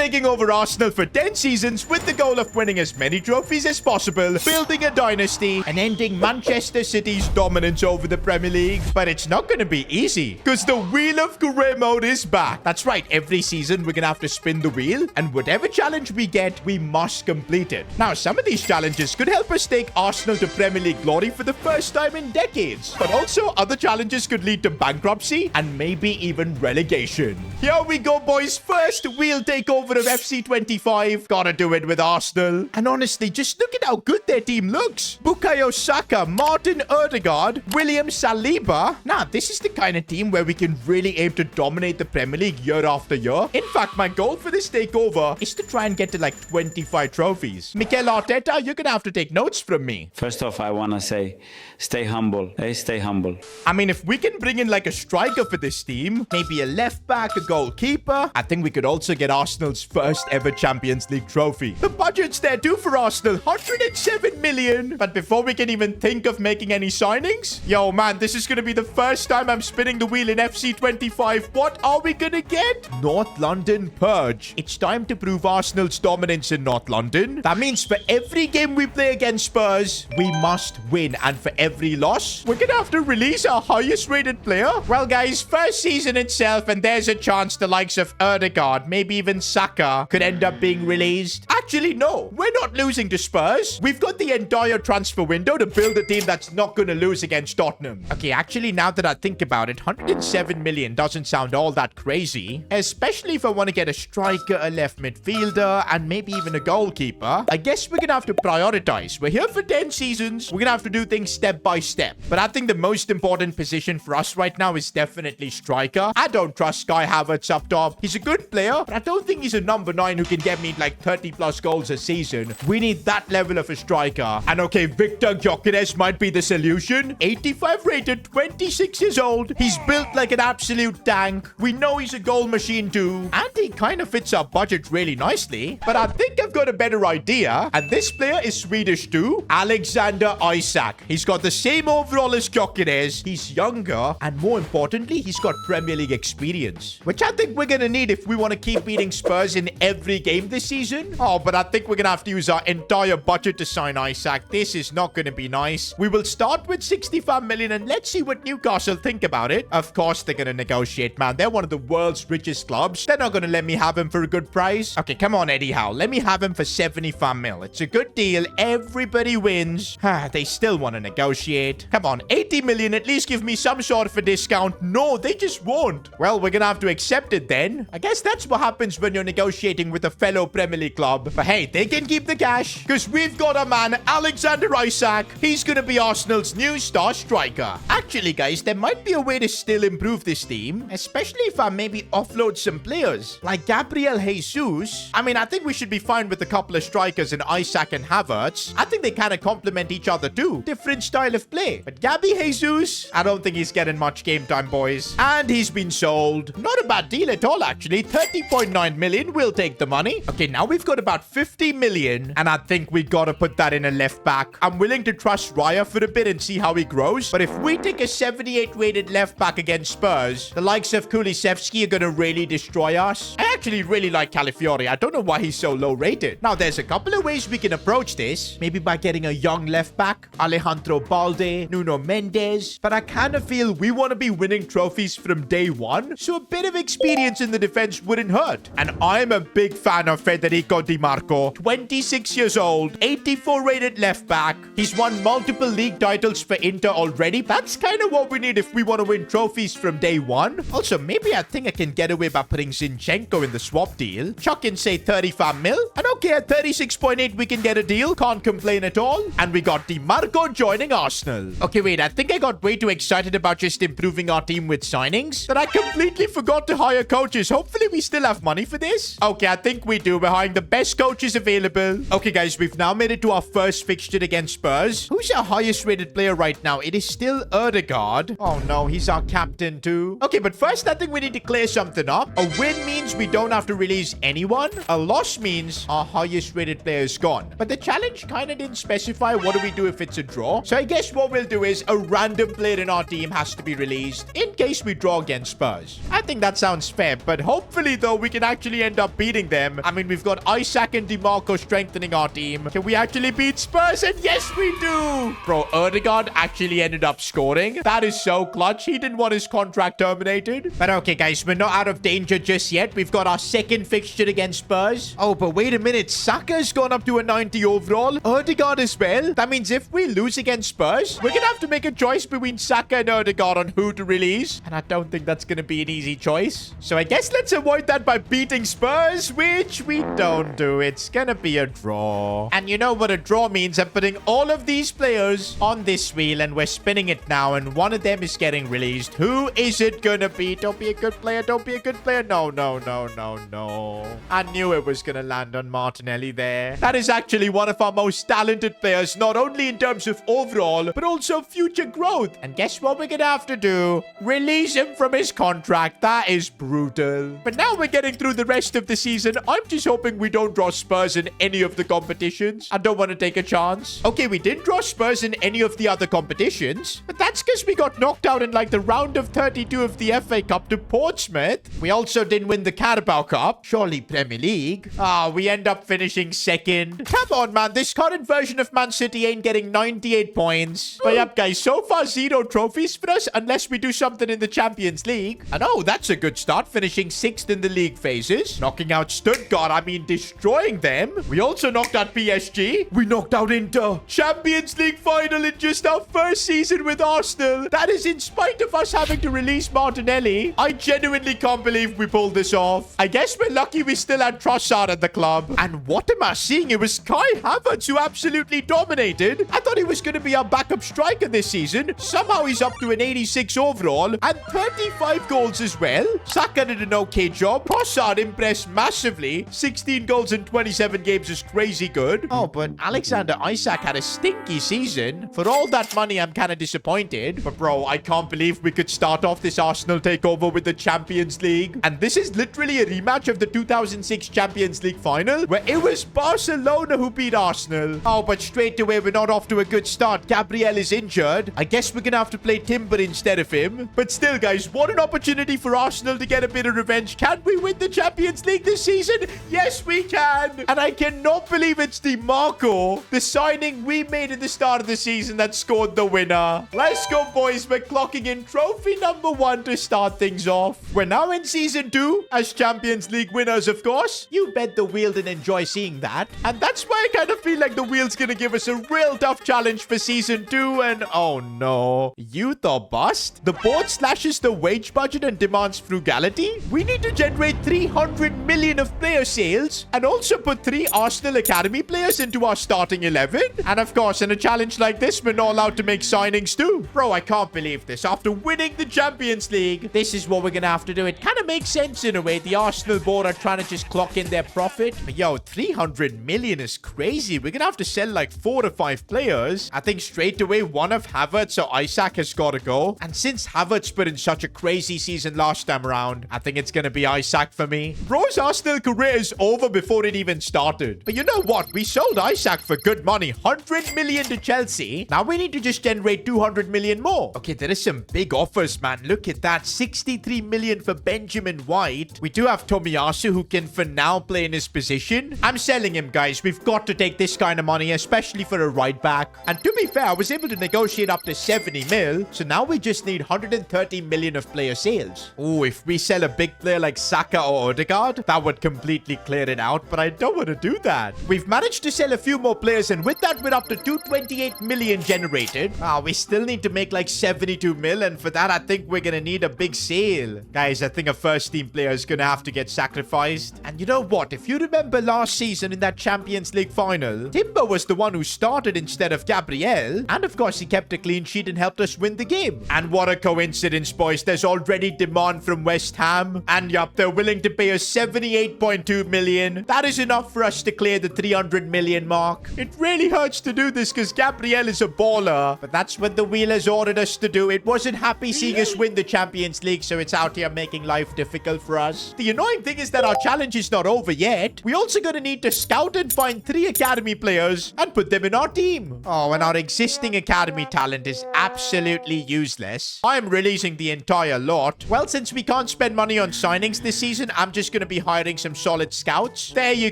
taking over Arsenal for 10 seasons with the goal of winning as many trophies as possible, building a dynasty, and ending Manchester City's dominance over the Premier League. But it's not going to be easy, because the Wheel of Career mode is back. That's right, every season we're going to have to spin the wheel, and whatever challenge we get, we must complete it. Now, some of these challenges could help us take Arsenal to Premier League glory for the first time in decades. But also, other challenges could lead to bankruptcy and maybe even relegation. Here we go, boys. First wheel takeover of FC25. Gotta do it with Arsenal. And honestly, just look at how good their team looks. Bukayo Saka, Martin Odegaard, William Saliba. Now, this is the kind of team where we can really aim to dominate the Premier League year after year. In fact, my goal for this takeover is to try and get to like 25 trophies. Mikel Arteta, you're gonna have to take notes from me. First off, I want to say, stay humble. Hey, stay humble. I mean, if we can bring in like a striker for this team, maybe a left back, a goalkeeper, I think we could also get Arsenal's first ever Champions League trophy. The budget's there too for Arsenal, 107 million. But before we can even think of making any signings, yo man, this is gonna be the first time I'm spinning the wheel in FC25. What are we gonna get? North London Purge. It's time to prove Arsenal's dominance in North London. That means for every game we play against Spurs, we must win. And for every loss, we're gonna have to release our highest rated player. Well guys, first season itself, and there's a chance the likes of Odegaard, maybe even Saka, could end up being released. Actually, no, we're not losing to Spurs. We've got the entire transfer window to build a team that's not gonna lose against Tottenham. Okay, actually, now that I think about it, 107 million doesn't sound all that crazy, especially if I want to get a striker, a left midfielder, and maybe even a goalkeeper. I guess we're gonna have to prioritize. We're here for 10 seasons. We're gonna have to do things step by step. But I think the most important position for us right now is definitely striker. I don't trust Kai Havertz up top. He's a good player, but I don't think he's a number 9 who can get me like 30 plus goals a season. We need that level of a striker. And okay, Victor Gyökeres might be the solution. 85 rated, 26 years old. He's built like an absolute tank. We know he's a goal machine too. And he kind of fits our budget really nicely. But I think I've got a better idea. And this player is Swedish too. Alexander Isak. He's got the same overall as Gyökeres. He's younger. And more importantly, he's got Premier League experience, which I think we're going to need if we want to keep beating Spurs in every game this season. Oh, but I think we're going to have to use our entire budget to sign Isak. This is not going to be nice. We will start with 65 million and let's see what Newcastle think about it. Of course, they're going to negotiate, man. They're one of the world's richest clubs. They're not going to let me have him for a good price. Okay, come on, Eddie Howe. Let me have him for 75 mil. It's a good deal. Everybody wins. They still want to negotiate. Come on, 80 million. At least give me some sort of a discount. No, they just won't. Well, we're going to have to accept it then. I guess that's what happens when you're negotiating with a fellow Premier League club. But hey, they can keep the cash because we've got a man, Alexander Isak. He's going to be Arsenal's new star striker. Actually, guys, there might be a way to still improve this team, especially if I maybe offload some players like Gabriel Jesus. I mean, I think we should be fine with a couple of strikers in Isak and Havertz. I think they kind of complement each other too. Different style of play. But Gabby Jesus, I don't think he's getting much game time, boys. And he's been sold. Not a bad deal at all, actually. 30.9 million. We'll take the money. Okay, now we've got about 50 million. And I think we gotta put that in a left back. I'm willing to trust Raya for a bit and see how he grows. But if we take a 78 rated left back against Spurs, the likes of Kulusevski are gonna really destroy us. I actually really like Calafiori. I don't know why he's so low rated. Now, there's a couple of ways we can approach this. Maybe by getting a young left back, Alejandro Balde, Nuno Mendes. But I kind of feel we want to be winning trophies from day one, so a bit of experience in the defense wouldn't hurt. And I'm a big fan of Federico Di Marco. 26 years old, 84 rated left back. He's won multiple league titles for Inter already. That's kind of what we need if we want to win trophies from day one. Also, maybe I think I can get away by putting Zinchenko in the swap deal. Chuck in, say, 35 mil. And okay, at 36.8, we can get a deal. Can't complain at all. And we got Di Marco joining Arsenal. Okay, wait, I think I got way too excited about just improving our team with signings that I completely forgot to hire coaches. Hopefully, we still have money for this. Okay, I think we do. We're hiring the best coach is available. Okay, guys, we've now made it to our first fixture against Spurs. Who's our highest rated player right now? It is still Odegaard. Oh, no, he's our captain too. Okay, but first, I think we need to clear something up. A win means we don't have to release anyone. A loss means our highest rated player is gone. But the challenge kind of didn't specify what do we do if it's a draw. So I guess what we'll do is a random player in our team has to be released in case we draw against Spurs. I think that sounds fair, but hopefully, though, we can actually end up beating them. I mean, we've got Isaac and DeMarco strengthening our team. Can we actually beat Spurs? And yes, we do! Bro, Odegaard actually ended up scoring. That is so clutch. He didn't want his contract terminated. But okay, guys, we're not out of danger just yet. We've got our second fixture against Spurs. Oh, but wait a minute. Saka's gone up to a 90 overall. Odegaard as well. That means if we lose against Spurs, we're going to have to make a choice between Saka and Odegaard on who to release. And I don't think that's going to be an easy choice. So I guess let's avoid that by beating Spurs, which we don't do. It's going to be a draw. And you know what a draw means? I'm putting all of these players on this wheel and we're spinning it now. And one of them is getting released. Who is it going to be? Don't be a good player. Don't be a good player. No, no, no, no, no. I knew it was going to land on Martinelli there. That is actually one of our most talented players, not only in terms of overall, but also future growth. And guess what we're going to have to do? Release him from his contract. That is brutal. But now we're getting through the rest of the season. I'm just hoping we don't draw Spurs in any of the competitions. I don't want to take a chance. Okay, we didn't draw Spurs in any of the other competitions, but that's because we got knocked out in like the round of 32 of the FA Cup to Portsmouth. We also didn't win the Carabao Cup. Surely Premier League. We end up finishing second. Come on, man. This current version of Man City ain't getting 98 points. But yep, guys, so far 0 trophies for us unless we do something in the Champions League. And oh, that's a good start, finishing 6th in the league phases. Knocking out Stuttgart, I mean destroying them. We also knocked out PSG. We knocked out Inter. Champions League final in just our first season with Arsenal. That is in spite of us having to release Martinelli. I genuinely can't believe we pulled this off. I guess we're lucky we still had Trossard at the club. And what am I seeing? It was Kai Havertz who absolutely dominated. I thought he was going to be our backup striker this season. Somehow he's up to an 86 overall and 35 goals as well. Saka did an okay job. Trossard impressed massively. 16 goals in 27 games is crazy good. Oh, but Alexander Isak had a stinky season. For all that money, I'm kind of disappointed. But bro, I can't believe we could start off this Arsenal takeover with the Champions League. And this is literally a rematch of the 2006 Champions League final, where it was Barcelona who beat Arsenal. Oh, but straight away, we're not off to a good start. Gabriel is injured. I guess we're gonna have to play Timber instead of him. But still, guys, what an opportunity for Arsenal to get a bit of revenge. Can we win the Champions League this season? Yes, we can. And I cannot believe it's DeMarco, the signing we made at the start of the season, that scored the winner. Let's go, boys. We're clocking in trophy number 1 to start things off. We're now in season 2 as Champions League winners, of course. You bet the wheel didn't enjoy seeing that. And that's why I kind of feel like the wheel's gonna give us a real tough challenge for season 2. And oh no, youth or bust? The board slashes the wage budget and demands frugality. We need to generate 300 million of player sales and also put 3 Arsenal Academy players into our starting 11. And of course, in a challenge like this, we're not allowed to make signings too. Bro, I can't believe this. After winning the Champions League, this is what we're gonna have to do. It kind of makes sense in a way. The Arsenal board are trying to just clock in their profit. But yo, 300 million is crazy. We're gonna have to sell like 4 to 5 players. I think straight away one of Havertz or Isaac has got to go. And since Havertz put in such a crazy season last time around, I think it's gonna be Isaac for me. Bro's Arsenal career is over before it even started. But you know what? We sold Isaac for good money. 100 million to Chelsea. Now we need to just generate 200 million more. Okay, there is some big offers, man. Look at that. 63 million for Benjamin White. We do have Tomiyasu who can for now play in his position. I'm selling him, guys. We've got to take this kind of money, especially for a right back. And to be fair, I was able to negotiate up to 70 mil. So now we just need 130 million of player sales. Oh, if we sell a big player like Saka or Odegaard, that would completely clear it out. But I don't want to do that. We've managed to sell a few more players, and with that, we're up to 228 million generated. We still need to make like 72 mil, and for that, I think we're gonna need a big sale. Guys, I think a first team player is gonna have to get sacrificed. And you know what? If you remember last season in that Champions League final, Timber was the one who started instead of Gabriel. And of course, he kept a clean sheet and helped us win the game. And what a coincidence, boys. There's already demand from West Ham. And yup, they're willing to pay us 78.2 million. That is enough for us to clear the 300 million mark. It really hurts to do this because Gabriel is a baller, but that's what the wheel has ordered us to do. It wasn't happy seeing us win the Champions League, so it's out here making life difficult for us. The annoying thing is that our challenge is not over yet. We also gonna need to scout and find 3 academy players and put them in our team. Oh, and our existing academy talent is absolutely useless. I'm releasing the entire lot. Well, since we can't spend money on signings this season, I'm just gonna be hiring some solid scouts. There you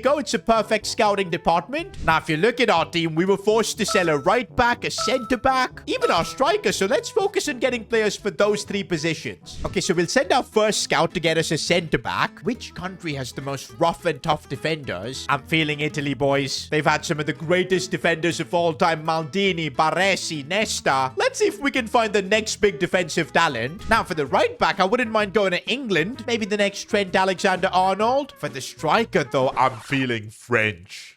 go. It's a perfect scouting department. Now, if you look at our team, we were forced to sell a right back, a center back, even our striker. So let's focus on getting players for those 3 positions. Okay, so we'll send our first scout to get us a center back. Which country has the most rough and tough defenders? I'm feeling Italy, boys. They've had some of the greatest defenders of all time. Maldini, Baresi, Nesta. Let's see if we can find the next big defensive talent. Now, for the right back, I wouldn't mind going to England. Maybe the next Trent Alexander-Arnold. For the striker, though, I'm feeling French.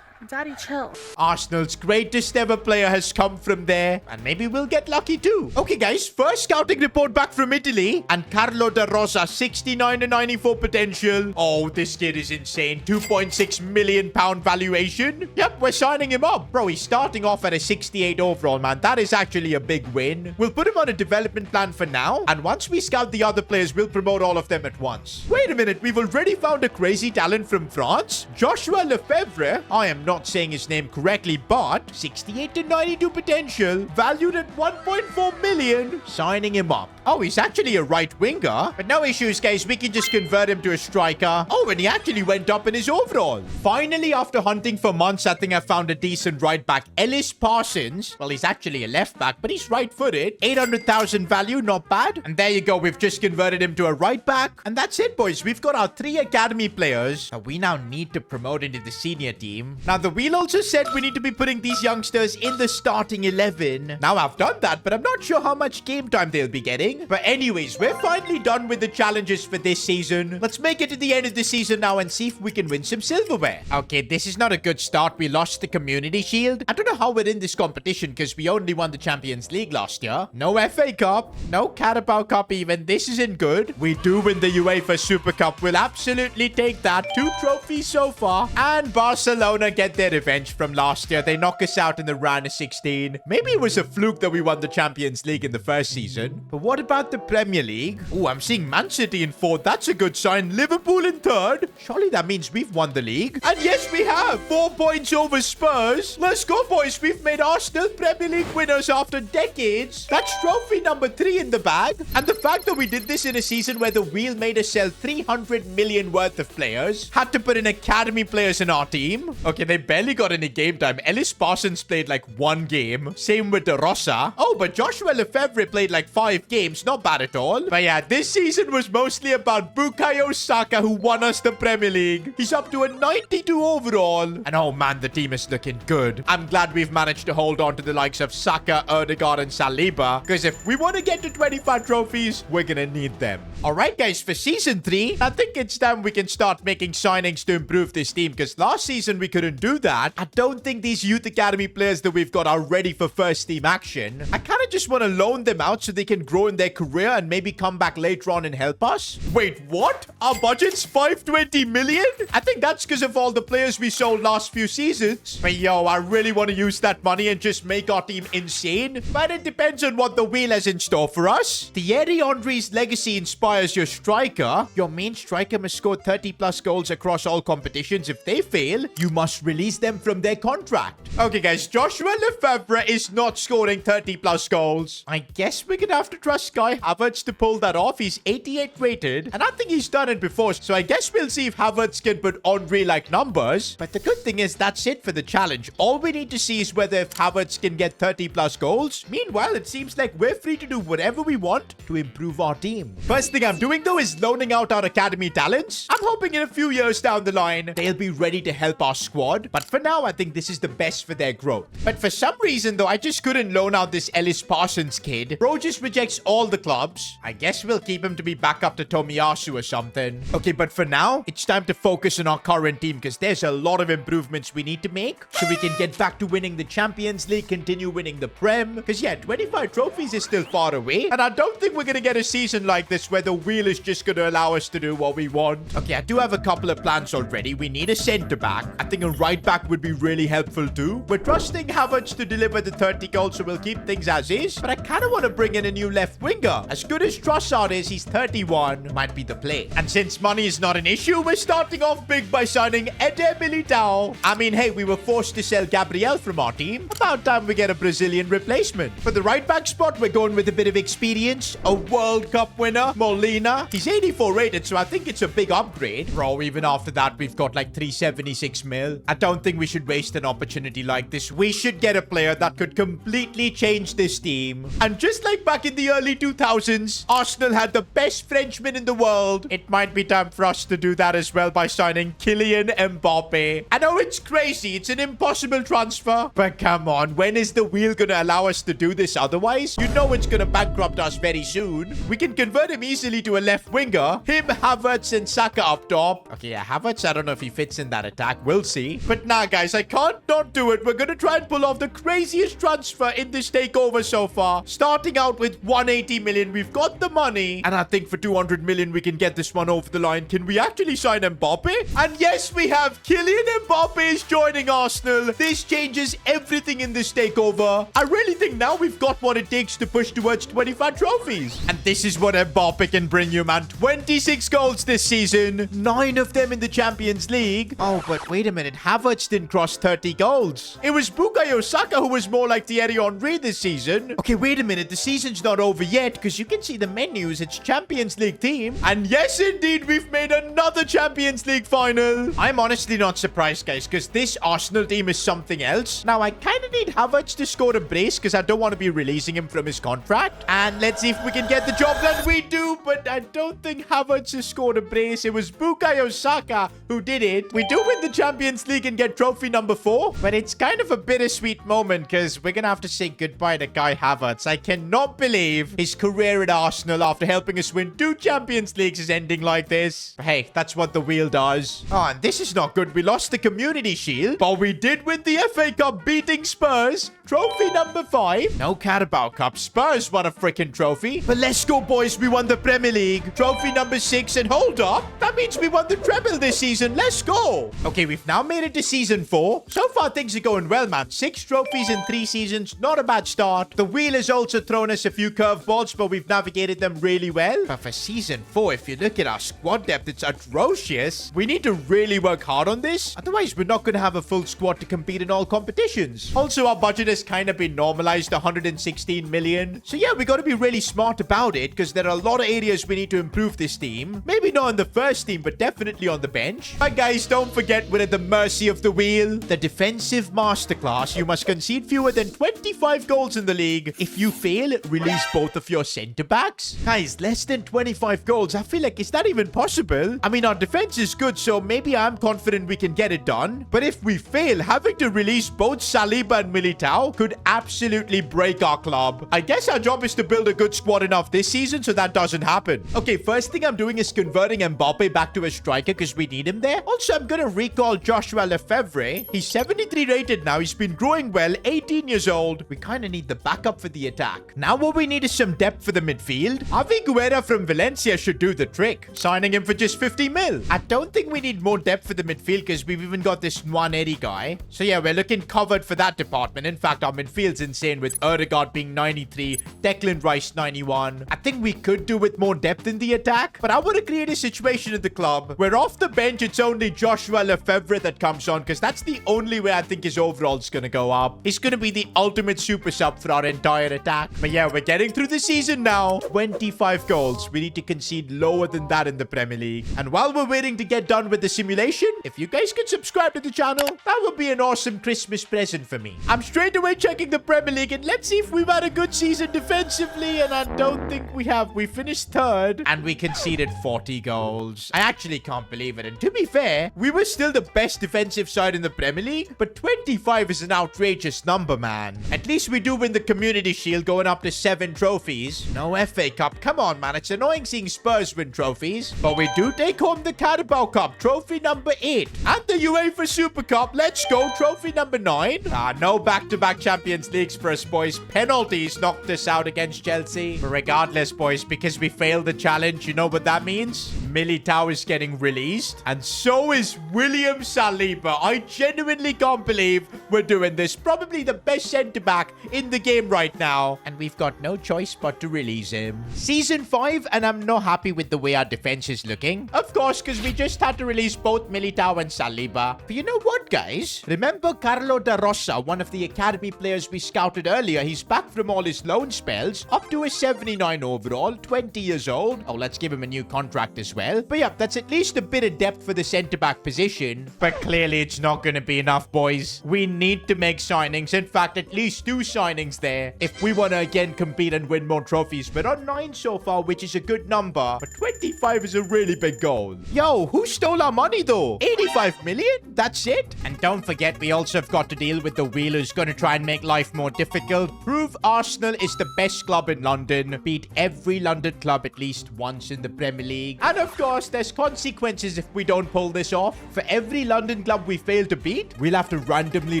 Daddy, chill. Arsenal's greatest ever player has come from there, and maybe we'll get lucky too. Okay, guys, first scouting report back from Italy, and Carlo De Rosa, 69 to 94 potential. Oh, this kid is insane. 2.6 million pound valuation. Yep, we're signing him up. Bro, he's starting off at a 68 overall, man. That is actually a big win. We'll put him on a development plan for now, and once we scout the other players, we'll promote all of them at once. Wait a minute, we've already found a crazy talent from France. Joshua Lefebvre. I am not saying his name correctly, but 68 to 92 potential, valued at 1.4 million. Signing him up. Oh, he's actually a right winger, but no issues, guys. We can just convert him to a striker. Oh, and he actually went up in his overall. Finally, after hunting for months, I think I found a decent right back. Ellis Parsons. Well, he's actually a left back, but he's right-footed. 800,000 value, not bad. And there you go. We've just converted him to a right back. And that's it, boys. We've got our 3 academy players that we now need to promote into the senior team. Now, the wheel also said we need to be putting these youngsters in the starting 11. Now, I've done that, but I'm not sure how much game time they'll be getting. But anyways, we're finally done with the challenges for this season. Let's make it to the end of the season now and see if we can win some silverware. Okay, this is not a good start. We lost the Community Shield. I don't know how we're in this competition because we only won the Champions League last year. No FA Cup. No Carabao Cup even. This isn't good. We do win the UEFA Super Cup. We'll absolutely take that. 2 trophies so far. And Barcelona get their revenge from last year. They knock us out in the round of 16. Maybe it was a fluke that we won the Champions League in the first season. But what about the Premier League? Oh, I'm seeing Man City in 4th. That's a good sign. Liverpool in 3rd. Surely that means we've won the league. And yes, we have. 4 points over Spurs. Let's go, boys. We've made Arsenal Premier League winners after decades. That's trophy number 3 in the bag. And the fact that we did this in a season where the wheel made us sell 300 million worth of players, had to put in academy players in our team. Okay, they barely got any game time. Ellis Parsons played like 1 game. Same with De Rosa. Oh, but Joshua Lefebvre played like 5 games. Not bad at all. But yeah, this season was mostly about Bukayo Saka, who won us the Premier League. He's up to a 92 overall. And oh man, the team is looking good. I'm glad we've managed to hold on to the likes of Saka, Odegaard, and Saliba. Because if we want to get to 25 trophies, we're gonna need them. Alright guys, for season 3, I think it's time we can start making signings to improve this team. Because last season we couldn't do that. I don't think these youth academy players that we've got are ready for first team action. I kind of just want to loan them out so they can grow in their career and maybe come back later on and help us. Wait, what? Our budget's 520 million? I think that's because of all the players we sold last few seasons. But yo, I really want to use that money and just make our team insane. But it depends on what the wheel has in store for us. Thierry Henry's legacy inspires your striker. Your main striker must score 30 plus goals across all competitions. If they fail, you must release them from their contract. Okay, guys, Joshua Lefebvre is not scoring 30 plus goals. I guess we're gonna have to trust Kai Havertz to pull that off. He's 88 rated, and I think he's done it before, so I guess we'll see if Havertz can put Henry-like numbers. But the good thing is that's it for the challenge. All we need to see is whether if Havertz can get 30 plus goals. Meanwhile, it seems like we're free to do whatever we want to improve our team. First thing I'm doing, though, is loaning out our academy talents. I'm hoping in a few years down the line, they'll be ready to help our squad. But for now, I think this is the best for their growth. But for some reason, though, I just couldn't loan out this Ellis Parsons kid. Bro just rejects all the clubs. I guess we'll keep him to be back up to Tomiyasu or something. Okay, but for now, it's time to focus on our current team because there's a lot of improvements we need to make so we can get back to winning the Champions League, continue winning the Prem. Because yeah, 25 trophies is still far away. And I don't think we're going to get a season like this where the the wheel is just going to allow us to do what we want. Okay, I do have a couple of plans already. We need a centre-back. I think a right-back would be really helpful too. We're trusting Havertz to deliver the 30 goals, so we'll keep things as is. But I kind of want to bring in a new left winger. As good as Trossard is, he's 31. Might be the play. And since money is not an issue, we're starting off big by signing Eder Militao. I mean, hey, we were forced to sell Gabriel from our team. About time we get a Brazilian replacement. For the right-back spot, we're going with a bit of experience. A World Cup winner, Molina. He's 84 rated, so I think it's a big upgrade. Bro, even after that, we've got like 376 mil. I don't think we should waste an opportunity like this. We should get a player that could completely change this team. And just like back in the early 2000s, Arsenal had the best Frenchman in the world. It might be time for us to do that as well by signing Kylian Mbapp. I know it's crazy. It's an impossible transfer. But come on, when is the wheel going to allow us to do this otherwise? You know it's going to bankrupt us very soon. We can convert him easily to a left winger. Him, Havertz, and Saka up top. Okay, yeah, Havertz, I don't know if he fits in that attack. We'll see. But nah, guys, I can't not do it. We're going to try and pull off the craziest transfer in this takeover so far. Starting out with 180 million. We've got the money. And I think for 200 million, we can get this one over the line. Can we actually sign Mbappe? And yes, we have Kylian Mbappe is joining Arsenal. This changes everything in this takeover. I really think now we've got what it takes to push towards 25 trophies. And this is what Mbappe can bring you, man. 26 goals this season. 9 of them in the Champions League. Oh, but wait a minute. Havertz didn't cross 30 goals. It was Bukayo Saka who was more like Thierry Henry this season. Okay, wait a minute. The season's not over yet because you can see the menus. It's Champions League team. And yes, indeed, we've made another Champions League final. I'm honestly not surprised, guys, because this Arsenal team is something else. Now, I kind of need Havertz to score a brace because I don't want to be releasing him from his contract. And let's see if we can get the job done. We do, but I don't think Havertz has scored a brace. It was Bukayo Saka who did it. We do win the Champions League and get trophy number 4, but it's kind of a bittersweet moment because we're going to have to say goodbye to Kai Havertz. I cannot believe his career at Arsenal after helping us win 2 Champions Leagues is ending like this. But hey, that's what the wheel does. Oh, and this is not good. We lost the Community Shield, but we did win the FA Cup beating Spurs. Trophy number 5. No Carabao Cup. Spurs won a freaking trophy. But let's go, boys. We won the Premier League. Trophy number 6. And hold up. That means we won the treble this season. Let's go. Okay, we've now made it to season 4. So far, things are going well, man. 6 trophies in 3 seasons. Not a bad start. The wheel has also thrown us a few curveballs, but we've navigated them really well. But for season 4, if you look at our squad depth, it's atrocious. We need to really work hard on this. Otherwise, we're not going to have a full squad to compete in all competitions. Also, our budget has kind of been normalized to 116 million. So yeah, we got to be really smart about it because there are a lot of areas we need to improve this team. Maybe not on the first team, but definitely on the bench. But guys, don't forget we're at the mercy of the wheel. The defensive masterclass. You must concede fewer than 25 goals in the league. If you fail, release both of your center backs. Guys, less than 25 goals. I feel like, is that even possible? I mean, our defense is good, so maybe I'm confident we can get it done. But if we fail, having to release both Saliba and Militao could absolutely break our club. I guess our job is to build a good squad enough this season so that doesn't happen. Okay, first thing I'm doing is converting Mbappe back to a striker because we need him there. Also, I'm going to recall Joshua Lefebvre. He's 73 rated now. He's been growing well, 18 years old. We kind of need the backup for the attack. Now what we need is some depth for the midfield. Javi Guerra from Valencia should do the trick. Signing him for just 50 mil. I don't think we need more depth for the midfield because we've even got this Nwaneri guy. So yeah, we're looking covered for that department. In fact, our midfield's insane with Odegaard being 93, Declan Rice 91. I think we could do with more depth in the attack, but I want to create a situation at the club where off the bench, it's only Joshua Lefebvre that comes on because that's the only way I think his overall is going to go up. He's going to be the ultimate super sub for our entire attack. But yeah, we're getting through the season now. 25 goals. We need to concede lower than that in the Premier League. And while we're waiting to get done with the simulation, if you guys could subscribe to the channel, that would be an awesome Christmas present for me. I'm straight away checking the Premier League and let's see if we've had a good season defensively, and I don't think we have. We finished 3rd and we conceded 40 goals. I actually can't believe it. And to be fair, we were still the best defensive side in the Premier League, but 25 is an outrageous number, man. At least we do win the Community Shield, going up to 7 trophies. No FA Cup. Come on, man. It's annoying seeing Spurs win trophies, but we do take home the Carabao Cup, trophy number 8, and the UEFA Super Cup. Let's go, trophy number 9. No back-to-back Champions Leagues for us, boys. Penalties knocked us out against Chelsea. But regardless, boys, because we failed the challenge. You know what that means? Militao is getting released. And so is William Saliba. I genuinely can't believe we're doing this. Probably the best centre-back in the game right now. And we've got no choice but to release him. Season 5, and I'm not happy with the way our defense is looking. Of course, because we just had to release both Militao and Saliba. But you know what, guys? Remember Carlo Da Rosa, one of the academy players we scouted earlier? He's back from all his loan spells, up to a 79 overall, 20 years old. Oh, let's give him a new contract as well. But yeah, that's at least a bit of depth for the centre-back position. But clearly, it's not going to be enough, boys. We need to make signings. In fact, at least 2 signings there if we want to again compete and win more trophies. We're on 9 so far, which is a good number. But 25 is a really big goal. Yo, who stole our money though? 85 million? That's it? And don't forget, we also have got to deal with the wheel who's going to try and make life more difficult. Prove Arsenal is the best club in London. Beat every London club at least once in the Premier League. And of course, there's consequences if we don't pull this off. For every London club we fail to beat, we'll have to randomly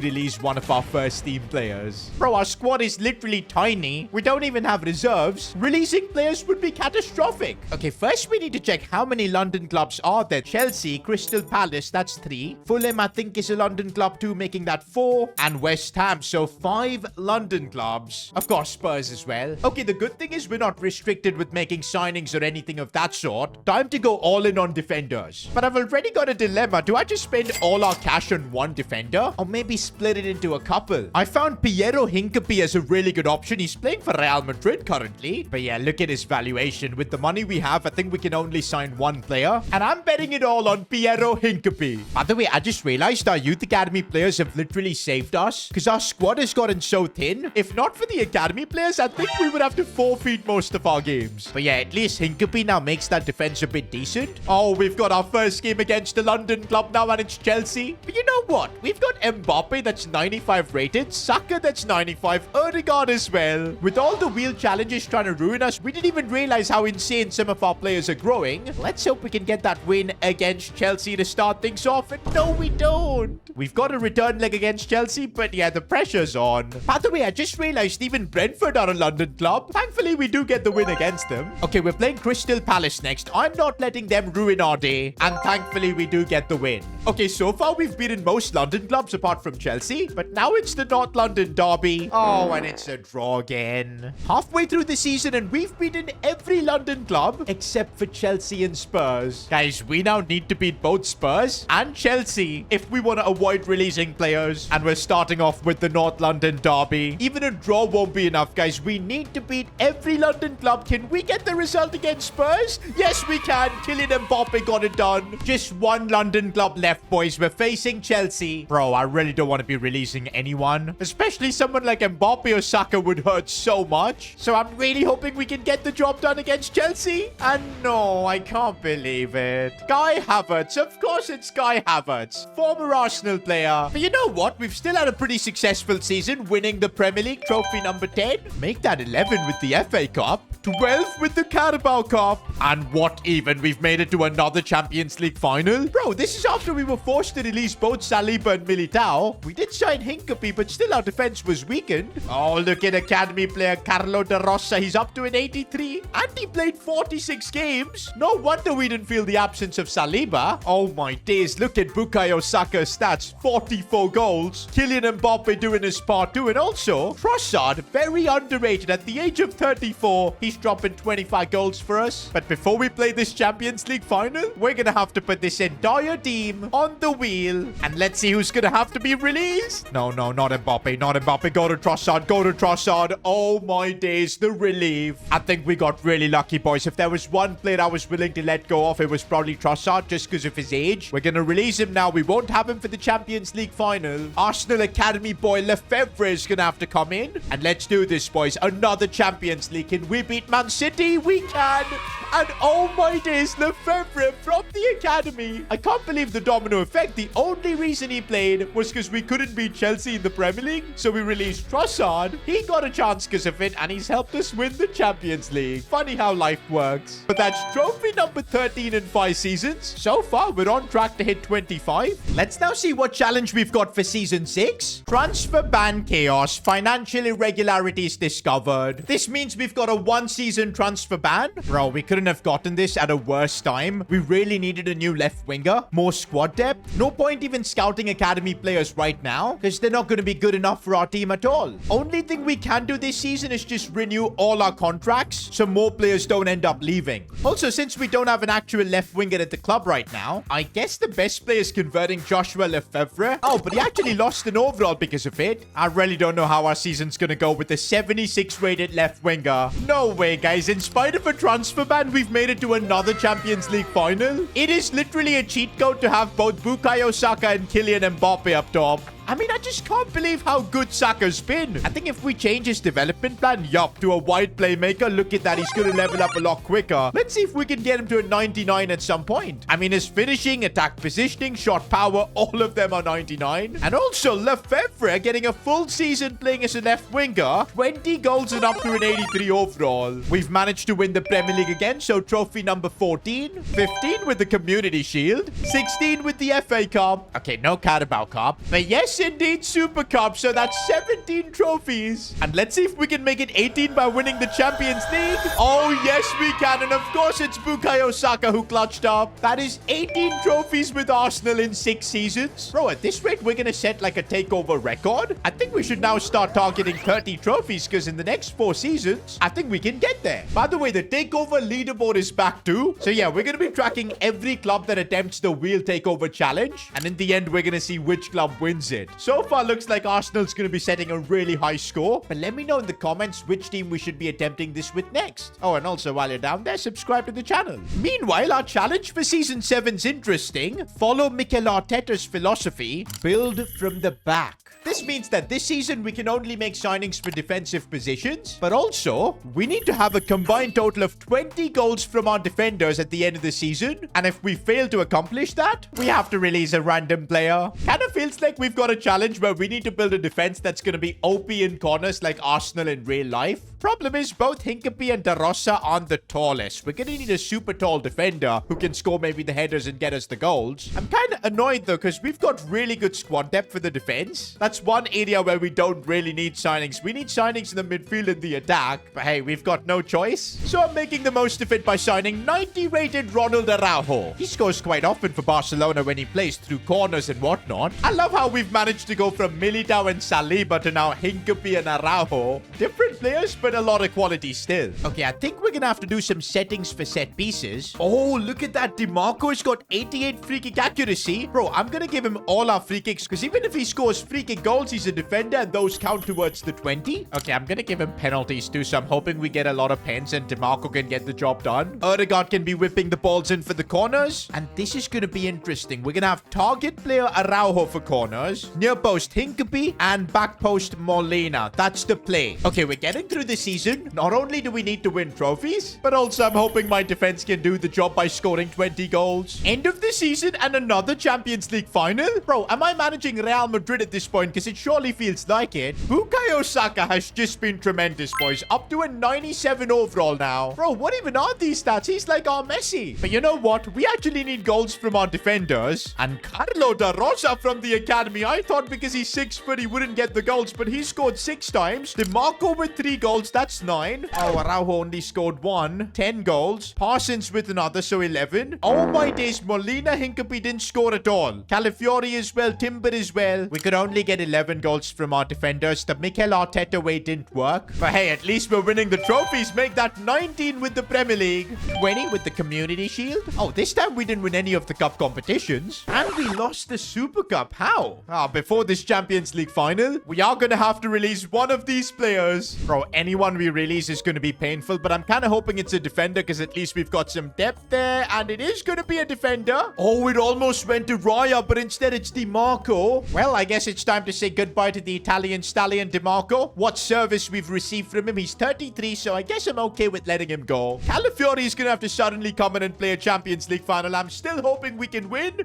release one of our first team players. Bro, our squad is literally tiny. We don't even have reserves. Releasing players would be catastrophic. Okay, first we need to check how many London clubs are there. Chelsea, Crystal Palace, that's 3. Fulham, I think, is a London club too, making that 4. And West Ham, so 5 London clubs. Of course, Spurs as well. Okay, the good thing is we're not restricted with making signings or anything of that sort. Time to go all in on defenders. But I've already got a dilemma. Do I just spend all our cash on one defender? Or maybe split it into a couple? I found Piero Hincapié as a really good option. He's playing for Real Madrid currently. But yeah, look at his valuation. With the money we have, I think we can only sign one player. And I'm betting it all on Piero Hincapié. By the way, I just realized our youth academy players have literally saved us. Because our squad has gotten so thin. If not for the academy players, I think we would have to forfeit most of our games. But yeah, at least Hincapié now makes that defense a bit decent. Oh, we've got our first game against a London club now, and it's Chelsea. But you know what? We've got Mbapp that's 95 rated, Saka that's 95, Odegaard as well. With all the wheel challenges trying to ruin us, we didn't even realize how insane some of our players are growing. Let's hope we can get that win against Chelsea to start things off. And no, we don't. We've got a return leg against Chelsea, but yeah, the pressure's on. By the way, I just realized even Brentford are a London club. Thankfully, we do get the win against them. Okay, we're playing Crystal Palace next. I'm not letting them ruin our day. And thankfully, we do get the win. Okay, so far we've beaten most London clubs apart from Chelsea. But now it's the North London derby. Oh, and it's a draw again. Halfway through the season and we've beaten every London club except for Chelsea and Spurs. Guys, we now need to beat both Spurs and Chelsea if we want to avoid releasing players. And we're starting off with the North London derby. Even a draw won't be enough, guys. We need to beat every London club. Can we get the result against Spurs? Yes, we can. Kylian Mbapp got it done. Just one London club left, boys. We're facing Chelsea. Bro, I really don't want to be releasing anyone. Especially someone like Mbappe or Saka would hurt so much. So I'm really hoping we can get the job done against Chelsea. And no, I can't believe it. Kai Havertz. Of course it's Kai Havertz. Former Arsenal player. But you know what? We've still had a pretty successful season, winning the Premier League trophy number 10. Make that 11 with the FA Cup. 12 with the Carabao Cup. And what even? We've made it to another Champions League final? Bro, this is after we were forced to release both Saliba and Militao. We did sign Hincapié, but still our defense was weakened. Oh, look at academy player Carlo Da Rosa. He's up to an 83. And he played 46 games. No wonder we didn't feel the absence of Saliba. Oh my days. Look at Bukayo Saka's stats. 44 goals. Kylian Mbappe doing his part too. And also, Trossard, very underrated. At the age of 34, he's dropping 25 goals for us. But before we play this Champions League final, we're going to have to put this entire team on the wheel. And let's see who's going to have to be released. No, not Mbappe. Not Mbappe. Go to Trossard. Go to Trossard. Oh my days. The relief. I think we got really lucky, boys. If there was one player I was willing to let go of, it was probably Trossard just because of his age. We're going to release him now. We won't have him for the Champions League final. Arsenal Academy boy Lefebvre is going to have to come in. And let's do this, boys. Another Champions League. Can we beat Man City? We can. And oh my days, Lefebvre from the academy. I can't believe the domino effect. The only reason he played was because we couldn't beat Chelsea in the Premier League. So we released Trossard. He got a chance because of it, and he's helped us win the Champions League. Funny how life works. But that's trophy number 13 in 5 seasons. So far, we're on track to hit 25. Let's now see what challenge we've got for season 6. Transfer ban chaos. Financial irregularities discovered. This means we've got a 1-season transfer ban. Bro, we couldn't have gotten this at a worse time. We really needed a new left winger. More squad depth. No point even scouting academy players right now, because they're not going to be good enough for our team at all. Only thing we can do this season is just renew all our contracts so more players don't end up leaving. Also, since we don't have an actual left winger at the club right now, I guess the best player is converting Joshua Lefebvre. Oh, but he actually lost an overall because of it. I really don't know how our season's going to go with the 76 rated left winger. No way, guys. In spite of a transfer ban, we've made it to another Champions League final. It is literally a cheat code to have both Bukayo Saka and Kylian Mbappe up top. I mean, I just can't believe how good Saka's been. I think if we change his development plan, to a wide playmaker, look at that. He's going to level up a lot quicker. Let's see if we can get him to a 99 at some point. I mean, his finishing, attack positioning, shot power, all of them are 99. And also, Lefebvre getting a full season playing as a left winger. 20 goals and up to an 83 overall. We've managed to win the Premier League again, so trophy number 14. 15 with the Community Shield. 16 with the FA Cup. Okay, no Carabao Cup. But yes, indeed, Super Cup. So that's 17 trophies. And let's see if we can make it 18 by winning the Champions League. Oh, yes, we can. And of course, it's Bukayo Saka who clutched up. That is 18 trophies with Arsenal in 6 seasons. Bro, at this rate, we're going to set like a takeover record. I think we should now start targeting 30 trophies because in the next 4 seasons, I think we can get there. By the way, the takeover leaderboard is back too. So yeah, we're going to be tracking every club that attempts the wheel takeover challenge. And in the end, we're going to see which club wins it. So far, looks like Arsenal's going to be setting a really high score. But let me know in the comments which team we should be attempting this with next. Oh, and also while you're down there, subscribe to the channel. Meanwhile, our challenge for Season 7's interesting. Follow Mikel Arteta's philosophy. Build from the back. This means that this season we can only make signings for defensive positions, but also we need to have a combined total of 20 goals from our defenders at the end of the season. And if we fail to accomplish that, we have to release a random player. Kind of feels like we've got a challenge where we need to build a defense that's going to be OP in corners like Arsenal in real life. Problem is, both Hincapie and De Rosa aren't the tallest. We're going to need a super tall defender who can score maybe the headers and get us the goals. I'm kind of annoyed though because we've got really good squad depth for the defense. That's one area where we don't really need signings. We need signings in the midfield and the attack. But hey, we've got no choice. So I'm making the most of it by signing 90 rated Ronald Araujo. He scores quite often for Barcelona when he plays through corners and whatnot. I love how we've managed to go from Militao and Saliba to now Hincapie and Araujo. Different players, but a lot of quality still. Okay, I think we're gonna have to do some settings for set pieces. Oh, look at that. DeMarco has got 88 free kick accuracy. Bro, I'm gonna give him all our free kicks because even if he scores free kick goals, he's a defender and those count towards the 20. Okay, I'm gonna give him penalties too, so I'm hoping we get a lot of pens and DeMarco can get the job done. Odegaard can be whipping the balls in for the corners. And this is gonna be interesting. We're gonna have target player Araujo for corners, near post Hincapie, and back post Molina. That's the play. Okay, we're getting through the season. Not only do we need to win trophies, but also I'm hoping my defense can do the job by scoring 20 goals. End of the season and another Champions League final? Bro, am I managing Real Madrid at this point? Because it surely feels like it. Bukayo Saka has just been tremendous, boys. Up to a 97 overall now. Bro, what even are these stats? He's like our Messi. But you know what? We actually need goals from our defenders. And Carlo Da Rosa from the academy. I thought because he's 6 foot he wouldn't get the goals, but he scored 6 times. DeMarco with 3 goals. That's 9. Oh, Araujo only scored 1. 10 goals. Parsons with another, so 11. Oh my days, Molina Hincapie didn't score at all. Calafiori as well, Timber as well. We could only get 11 goals from our defenders. The Mikel Arteta way didn't work. But hey, at least we're winning the trophies. Make that 19 with the Premier League. 20 with the Community Shield. Oh, this time we didn't win any of the cup competitions. And we lost the Super Cup. How? before this Champions League final, we are going to have to release one of these players. Bro, anyone we release is going to be painful, but I'm kind of hoping it's a defender because at least we've got some depth there, and it is going to be a defender. Oh, it almost went to Raya, but instead it's DiMarco. Well, I guess it's time to say goodbye to the Italian stallion DiMarco. What service we've received from him. He's 33, so I guess I'm okay with letting him go. Calafiori is going to have to suddenly come in and play a Champions League final. I'm still hoping we can win.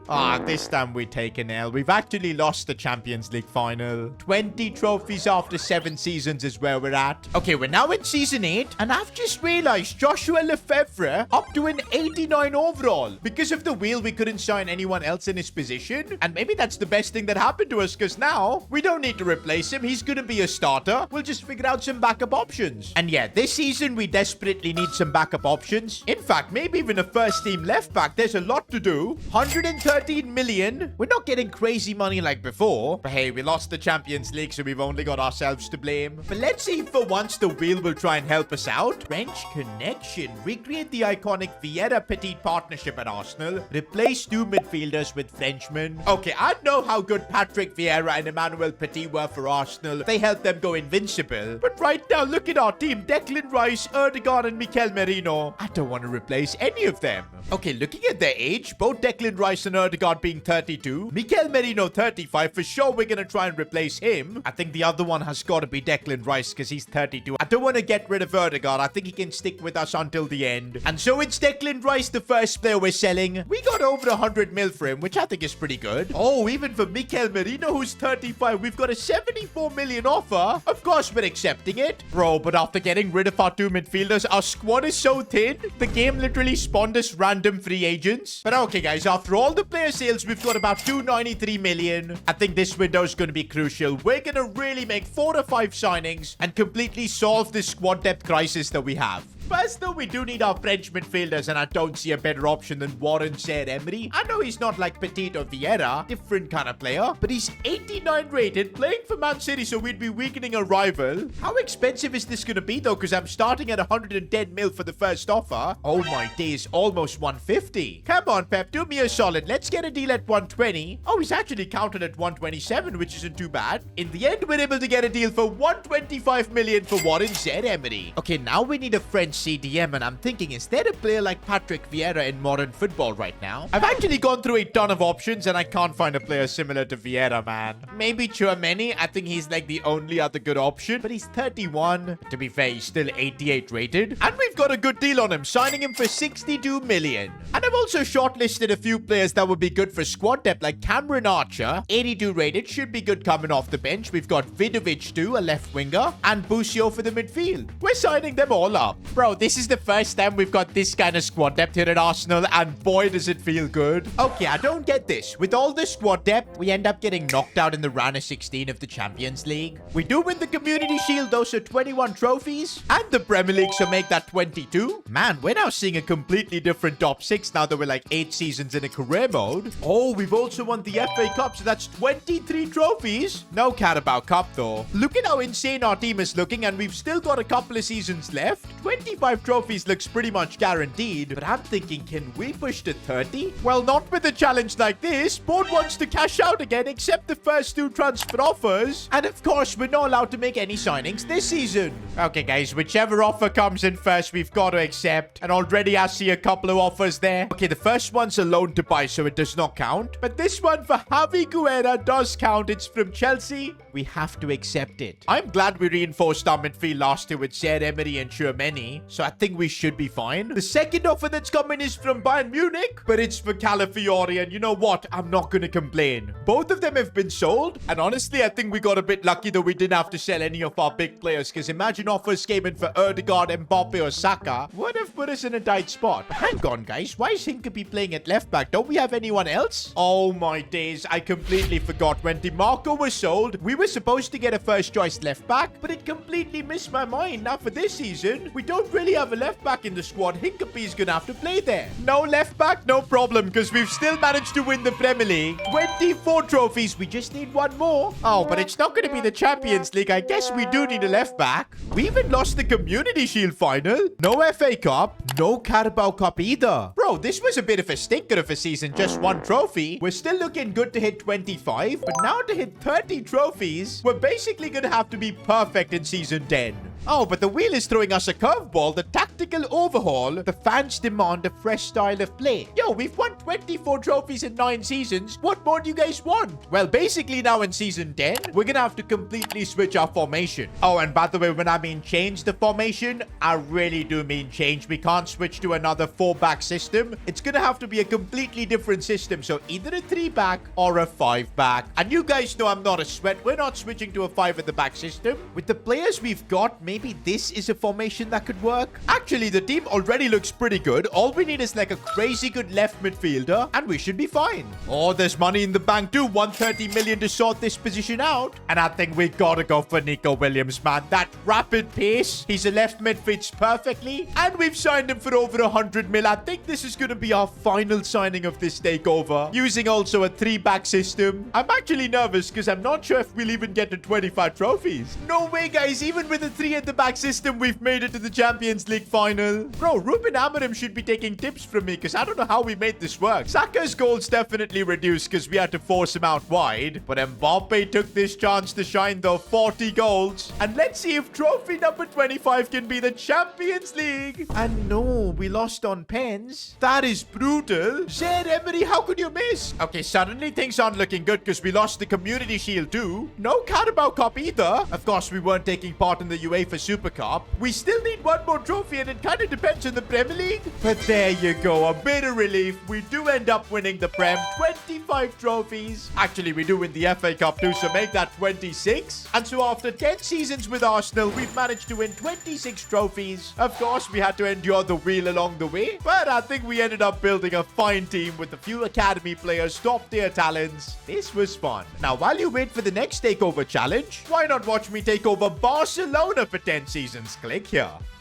This time we take an L. We've actually lost the Champions League final. 20 trophies after 7 seasons is where we're at. Okay, we're now in season 8, and I've just realized Joshua Lefebvre up to an 89 overall. Because of the wheel, we couldn't sign anyone else in his position, and maybe that's the best thing that happened to us, because now we don't need to replace him. He's going to be a starter. We'll just figure out some backup options. And yeah, this season we desperately need some backup options. In fact, maybe even a first team left back. There's a lot to do. 113 million. We're not getting crazy money like before, but hey, we lost the Champions League, so we've only got ourselves to blame. But let's see if for once the wheel will try and help us out. French connection. Recreate the iconic Vieira-Petit partnership at Arsenal. Replace 2 midfielders with Frenchmen. Okay, I know how good Patrick Vieira and Emmanuel Petit were for Arsenal. They helped them go invincible. But right now, look at our team. Declan Rice, Erdegaard, and Mikel Merino. I don't want to replace any of them. Okay, looking at their age, both Declan Rice and Erdegaard being 32, Mikel Merino 35, for sure we're going to try and replace him. I think the other one has got to be Declan Rice because he's 32. I don't want to get rid of Erdegaard. I think he can stick with us until the end. And so it's Declan Rice, the first player we're selling. We got over 100 mil for him, which I think is pretty good. Oh, even for Mikel Merino, who's 35, we've got a 74 million offer. Of course, we're accepting it. Bro, but after getting rid of our 2 midfielders, our squad is so thin. The game literally spawned us random free agents. But okay, guys, after all the player sales, we've got about 293 million. I think this window is going to be crucial. We're going to really make 4 to 5 signings and completely solve this squad depth crisis that we have. First, though, we do need our French midfielders, and I don't see a better option than Warren Zaire-Emery. I know he's not like Petit or Vieira, different kind of player, but he's 89 rated, playing for Man City, so we'd be weakening a rival. How expensive is this going to be, though? Because I'm starting at 110 mil for the first offer. Oh my days, almost 150. Come on, Pep, do me a solid. Let's get a deal at 120. Oh, he's actually counted at 127, which isn't too bad. In the end, we're able to get a deal for 125 million for Warren Zaire-Emery. Okay, now we need a French CDM, and I'm thinking instead a player like Patrick Vieira in modern football right now. I've actually gone through a ton of options, and I can't find a player similar to Vieira, man. Maybe Tchouaméni. I think he's like the only other good option, but he's 31. To be fair, he's still 88 rated. And we've got a good deal on him, signing him for 62 million. And I've also shortlisted a few players that would be good for squad depth, like Cameron Archer, 82 rated, should be good coming off the bench. We've got Vidovic too, a left winger, and Busio for the midfield. We're signing them all up. Bro, this is the first time we've got this kind of squad depth here at Arsenal, and boy, does it feel good. Okay, I don't get this. With all this squad depth, we end up getting knocked out in the round of 16 of the Champions League. We do win the Community Shield, though, so 21 trophies, and the Premier League, so make that 22. Man, we're now seeing a completely different top 6 now that we're like 8 seasons in a career mode. Oh, we've also won the FA Cup, so that's 23 trophies. No Carabao Cup, though. Look at how insane our team is looking, and we've still got a couple of seasons left. 25 trophies looks pretty much guaranteed, but I'm thinking, can we push to 30? Well, not with a challenge like this. Board wants to cash out again, except the first 2 transfer offers. And of course, we're not allowed to make any signings this season. Okay, guys, whichever offer comes in first, we've got to accept. And already I see a couple of offers there. Okay, the first one's a loan to buy, so it does not count. But this one for Javi Guerra does count. It's from Chelsea. We have to accept it. I'm glad we reinforced our midfield last year with Zaire-Emery and Tchouaméni, so I think we should be fine. The second offer that's coming is from Bayern Munich, but it's for Calafiori, and you know what? I'm not going to complain. Both of them have been sold, and honestly, I think we got a bit lucky that we didn't have to sell any of our big players, because imagine offers came in for Erdegaard, Mbapp, or Saka. Would have put us in a tight spot. But hang on, guys. Why is Hinkapie playing at left back? Don't we have anyone else? Oh my days. I completely forgot. When DiMarco was sold, we were supposed to get a first choice left back, but it completely missed my mind. Now for this season, we don't really have a left back in the squad. Hincapie's gonna have to play there. No left back, no problem, because we've still managed to win the Premier League. 24 trophies. We just need one more. Oh, but it's not gonna be the Champions League. I guess we do need a left back. We even lost the Community Shield final. No FA Cup. No Carabao Cup either. Bro, this was a bit of a stinker of a season. Just one trophy. We're still looking good to hit 25, but now to hit 30 trophies, we're basically gonna have to be perfect in season 10. Oh, but the wheel is throwing us a curveball, the tactical overhaul. The fans demand a fresh style of play. Yo, we've won 24 trophies in 9 seasons. What more do you guys want? Well, basically now in season 10, we're gonna have to completely switch our formation. Oh, and by the way, when I mean change the formation, I really do mean change. We can't switch to another 4-back system. It's gonna have to be a completely different system. So either a 3-back or a 5-back. And you guys know I'm not a sweat. We're not switching to a 5-at-the-back system. With the players we've got, maybe this is a formation that could work. Actually, the team already looks pretty good. All we need is like a crazy good left midfielder, and we should be fine. Oh, there's money in the bank too. 130 million to sort this position out. And I think we gotta go for Nico Williams, man. That rapid pace. He's a left mid, fits perfectly. And we've signed him for over 100 mil. I think this is gonna be our final signing of this takeover. Using also a 3-back system. I'm actually nervous because I'm not sure if we'll even get to 25 trophies. No way, guys. Even with a 3-at-the-back system, we've made it to the Champions League final. Bro, Ruben Amorim should be taking tips from me because I don't know how we made this work. Saka's goals definitely reduced because we had to force him out wide. But Mbappe took this chance to shine though. 40 goals. And let's see if trophy number 25 can be the Champions League. And no, we lost on pens. That is brutal. Zaire Emery, how could you miss? Okay, suddenly things aren't looking good because we lost the Community Shield too. No Carabao Cup either. Of course, we weren't taking part in the UEFA Super Cup. We still need one more trophy and it kind of depends on the Premier League. But there you go. A bit of relief. We do end up winning the Prem. 25 trophies. Actually, we do win the FA Cup too, so make that 26. And so after 10 seasons with Arsenal, we've managed to win 26 trophies. Of course, we had to endure the wheel along the way, but I think we ended up building a fine team with a few academy players, top tier talents. This was fun. Now, while you wait for the next takeover challenge, why not watch me take over Barcelona for 10 seasons? Click here.